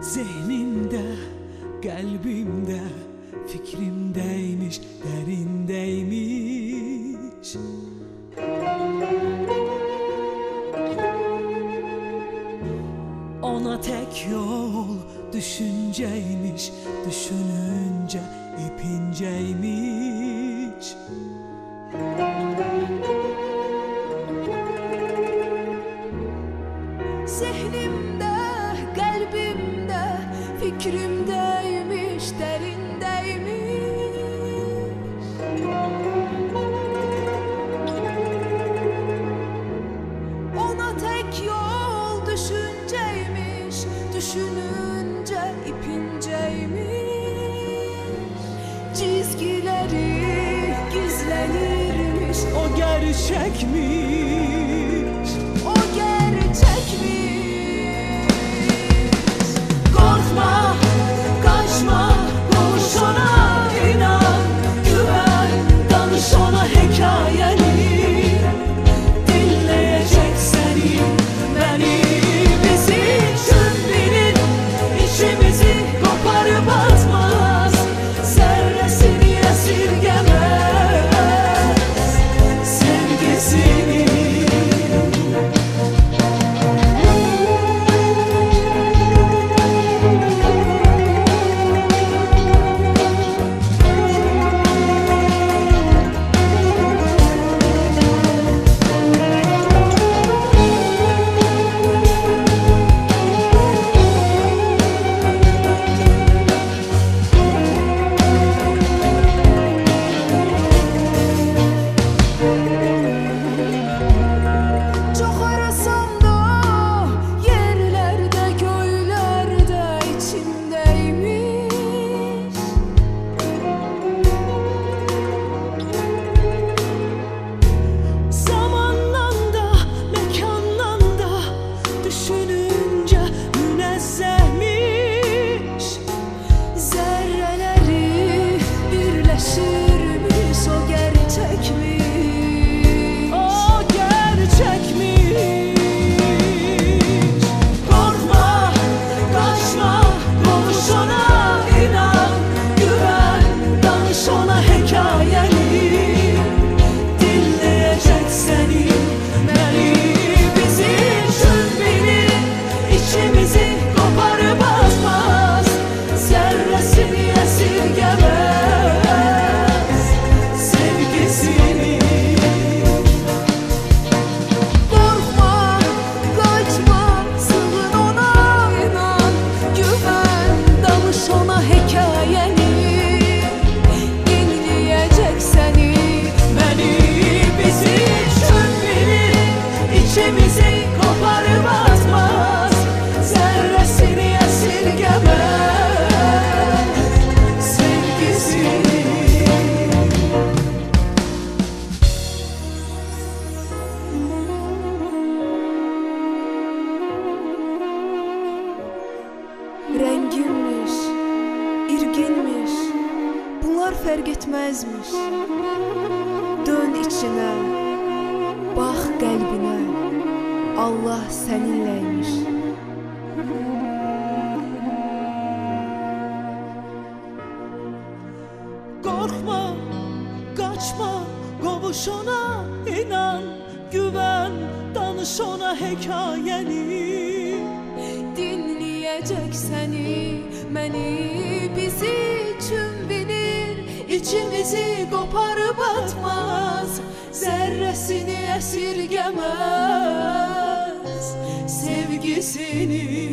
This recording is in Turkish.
Zihnimde, kalbimde, fikrimdeymiş, derindeymiş. Ona tek yol düşünceymiş, düşününce ipinceymiş. Zihnimde, kalbimde, fikrimdeymiş, derindeymiş. Ona tek yol düşünceymiş, düşününce ipinceymiş. Çizgileri gizlenirmiş, O gerçekmiş. o gerçekmiş. Korkma, kaçma, koş ona, inan, güven, danış ona hikayeni. Dinleyecek seni, beni, bizi, tüm bilir, içimizi koparıp atmaz, zerresini esirgemez sevgisini. Çok arasam da yerlerde, göylerde içimdeymiş. Zamandan da, mekandan da düşününce münezzehmiş. Zerreleri birleşirmiş, o gerçekmiş. O gerçekmiş. Korkma, kaçma, konuş ona, inan, güven, danış ona hikayeni. Dinleyecek seni, beni, bizi, tüm bilir, içimizi koparıp atmaz, zerresini esirgemez sevgisini. Korkma, kaçma, sığın ona, inan, güven, danış ona hikayeni. Dinleyecek seni, beni, bizi, tüm bilir, içimizi koparıp atmaz, zerresini esirgemez sevgisini. Rengimmiş, irginmiş, bunlar fark etmezmiş. Dön içine, bak kalbine, Allah seninleymiş. Korkma, kaçma, kovuş ona, inan, güven, danış ona hikayeni. Dinleyecek seni, beni, bizi, tüm bilir, içimizi koparıp atmaz, zerresini esirgemez sevgisini.